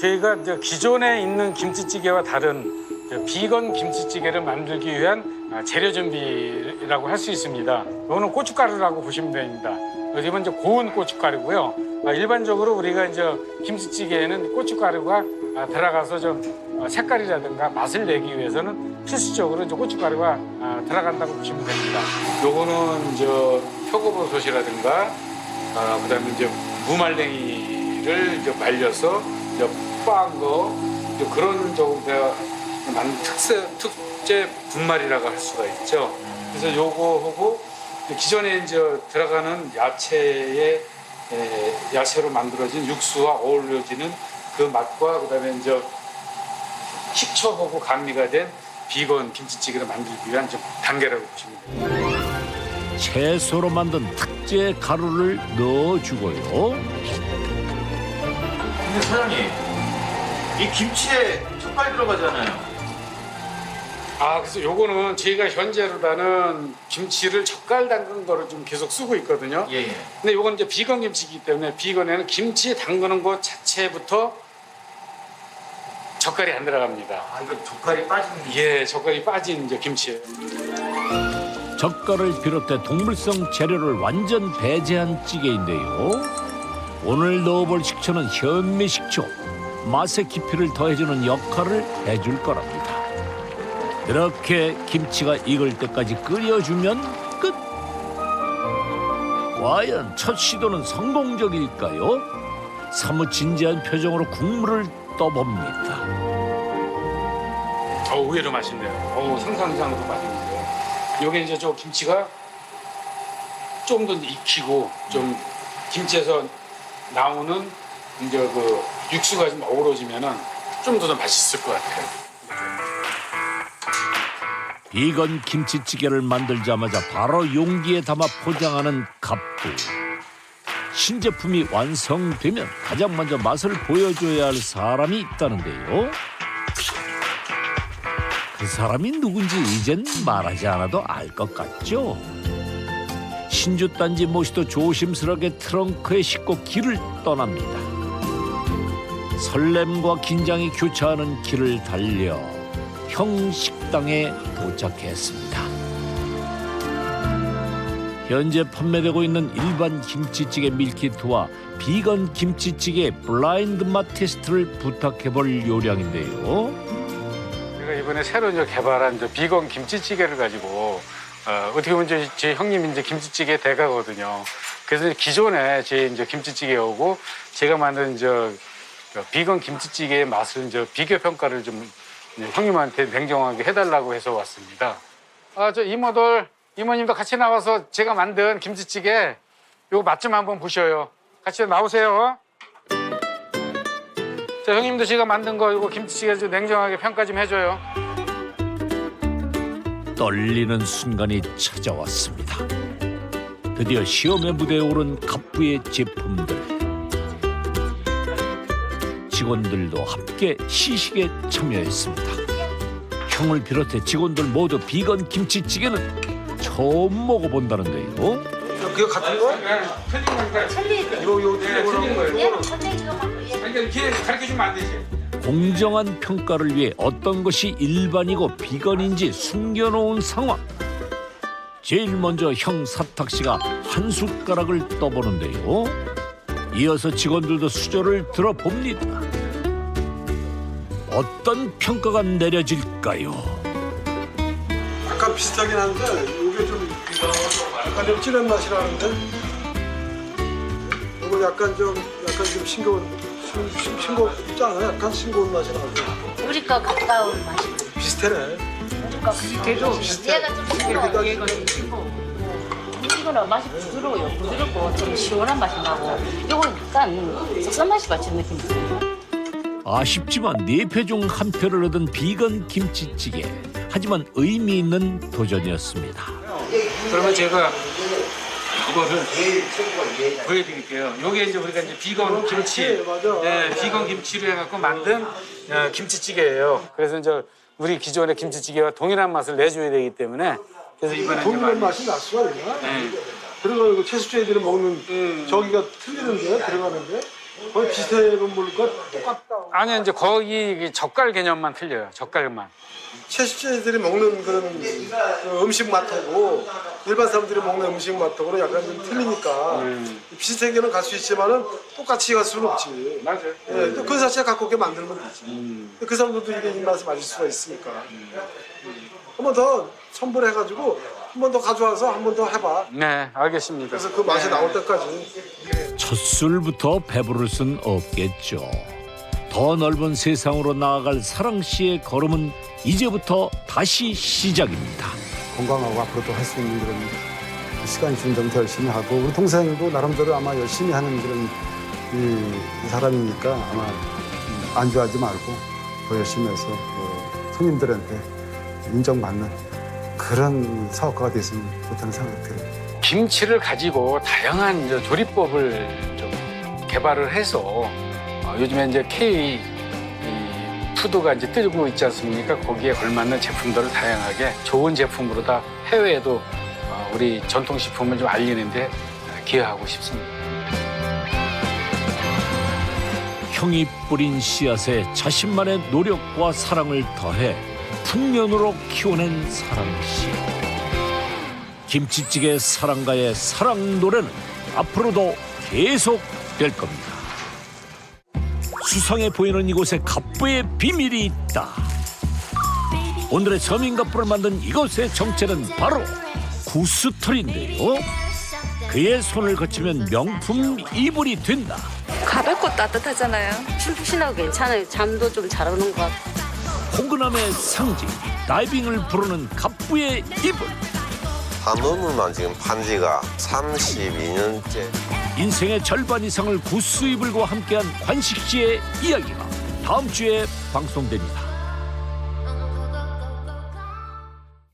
저희가 이제 기존에 있는 김치찌개와 다른 비건 김치찌개를 만들기 위한 재료 준비라고 할 수 있습니다. 이거는 고춧가루라고 보시면 됩니다. 이건 이제 고운 고춧가루고요. 일반적으로 우리가 이제 김치찌개에는 고춧가루가 들어가서 좀 색깔이라든가 맛을 내기 위해서는 필수적으로 이제 고춧가루가 들어간다고 보시면 됩니다. 요거는 이제 표고버섯이라든가 그다음에 이제 무말랭이를 이제 말려서 이제 뽀한 거 이제 그런 정도가 만든 특제 분말이라고 할 수가 있죠. 그래서 요거하고 기존에 이제 들어가는 야채로 만들어진 육수와 어우러지는 그 맛과 그다음에 이제 식초하고 감미가 된 비건 김치찌개를 만들기 위한 좀 단계라고 보시면 돼요. 채소로 만든 특제 가루를 넣어주고요. 근데 사장님, 이 김치에 젓갈 들어가잖아요. 그래서 요거는 저희가 현재로다는 김치를 젓갈 담근 거를 좀 계속 쓰고 있거든요. 예. 근데 요건 이제 비건 김치이기 때문에 비건에는 김치 담그는 것 자체부터 젓갈이 안 들어갑니다. 이거 젓갈이 빠지는 예, 젓갈이 빠진 이제 김치예요. 젓갈을 비롯해 동물성 재료를 완전 배제한 찌개인데요. 오늘 넣어볼 식초는 현미식초. 맛의 깊이를 더해주는 역할을 해줄 거랍니다. 이렇게 김치가 익을 때까지 끓여주면 끝! 과연 첫 시도는 성공적일까요? 사뭇 진지한 표정으로 국물을 떠봅니다. 의외로 맛있네요. 상상 이상으로 맛있는데요. 여기 이제 저 김치가 좀 더 익히고 좀 김치에서 나오는 이제 그 육수가 좀 어우러지면은 좀 더 맛있을 것 같아요. 비건 김치찌개를 만들자마자 바로 용기에 담아 포장하는 갑부. 신제품이 완성되면 가장 먼저 맛을 보여줘야 할 사람이 있다는데요. 그 사람이 누군지 이젠 말하지 않아도 알 것 같죠? 신주단지 모시도 조심스럽게 트렁크에 싣고 길을 떠납니다. 설렘과 긴장이 교차하는 길을 달려 형 식당에 도착했습니다. 현재 판매되고 있는 일반 김치찌개 밀키트와 비건 김치찌개 블라인드 맛 테스트를 부탁해볼 요량인데요. 제가 이번에 새로 이제 개발한 이제 비건 김치찌개를 가지고 어떻게 보면 제 형님 이제 김치찌개 대가거든요. 그래서 기존에 제 이제 김치찌개하고 제가 만든 이제 비건 김치찌개의 맛을 이제 비교 평가를 좀 형님한테 냉정하게 해달라고 해서 왔습니다. 저 이모님도 같이 나와서 제가 만든 김치찌개 요거 맛 좀 한번 보셔요. 같이 나오세요. 자, 형님도 제가 만든 거 이거 김치찌개 좀 냉정하게 평가 좀 해줘요. 떨리는 순간이 찾아왔습니다. 드디어 시험의 무대에 오른 갑부의 제품들. 직원들도 함께 시식에 참여했습니다. 형을 비롯해 직원들 모두 비건 김치찌개는 처음 먹어본다는데요. 그거 같은 거? 틀린 거니까. 틀린 거예요. 그러니까 가르쳐주면 안 되지. 공정한 평가를 위해 어떤 것이 일반이고 비건인지 숨겨놓은 상황. 제일 먼저 형 사탁 씨가 한 숟가락을 떠보는데요. 이어서 직원들도 수저를 들어봅니다. 어떤 평가가 내려질까요? 약간 비슷하긴 한데 이게 좀 약간 좀 진한 맛이라는데 이거 약간 좀 싱겁지 않아? 약간 싱거운 맛이 나고. 우리과 가까운 맛이. 비슷해네. 우리과 비슷해도 얘가 좀 싱거워. 얘가 좀 싱거워. 이거는 맛이 부드러워요. 부드럽고 좀 시원한 맛이 나고 이거는 약간 썩싼 맛이 맞는 느낌이 있어요. 아쉽지만 4표 중 1표를 얻은 비건 김치찌개. 하지만 의미 있는 도전이었습니다. 그러면 제가 이거를 보여드릴게요. 요게 이제 우리가 이제 비건 김치, 비건 김치로 해갖고 만든 김치찌개예요. 그래서 이제 우리 기존의 김치찌개와 동일한 맛을 내줘야 되기 때문에 그래서 이번에 동일한 맛이 날 수가 있나? 들어가는 채수제들이 먹는 저기가 틀리는데 들어가는데 거의 비슷해 보니까 똑같다. 아니 이제 거의 젓갈 개념만 틀려요. 젓갈만. 채식주의들이 먹는 그런 음식 맛하고 일반 사람들이 먹는 음식 맛하고는 약간 좀 틀리니까 비슷한 게는 갈 수 있지만은 똑같이 갈 수는 없지. 맞아요. 예, 그 자체 갖고 오게 만들면 되지. 그 사람들도 이게 입맛에 맞을 수가 있으니까. 한 번 더 첨부해가지고 한 번 더 가져와서 한 번 더 해봐. 네, 알겠습니다. 그래서 그 맛이 나올 때까지. 첫 술부터 배부를 순 없겠죠. 더 넓은 세상으로 나아갈 사랑 씨의 걸음은 이제부터 다시 시작입니다. 건강하고 앞으로도 할 수 있는 그런 시간이 좀 더 열심히 하고 우리 동생도 나름대로 아마 열심히 하는 그런 이 사람이니까 아마 안주하지 말고 더 열심히 해서 손님들한테 인정받는 그런 사업가가 됐으면 좋다는 생각이 들어요. 김치를 가지고 다양한 이제 조리법을 좀 개발을 해서 요즘에 이제 K 푸드가 이제 뜨고 있지 않습니까? 거기에 걸맞는 제품들을 다양하게 좋은 제품으로 다 해외에도 우리 전통식품을 좀 알리는데 기여하고 싶습니다. 형이 뿌린 씨앗에 자신만의 노력과 사랑을 더해 풍년으로 키워낸 사랑씨. 김치찌개 사랑가의 사랑 노래는 앞으로도 계속 될 겁니다. 수상해 보이는 이곳에 갑부의 비밀이 있다. 오늘의 서민갑부를 만든 이곳의 정체는 바로 구스털인데요. 그의 손을 거치면 명품 이불이 된다. 가볍고 따뜻하잖아요. 푹신하고 괜찮아요. 잠도 좀 잘 오는 것 같아요. 포근함의 상징, 다이빙을 부르는 갑부의 이불. 한우물만 지금 판지가 32년째. 인생의 절반 이상을 구스 이불과 함께한 관식 씨의 이야기가 다음 주에 방송됩니다.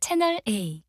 채널 A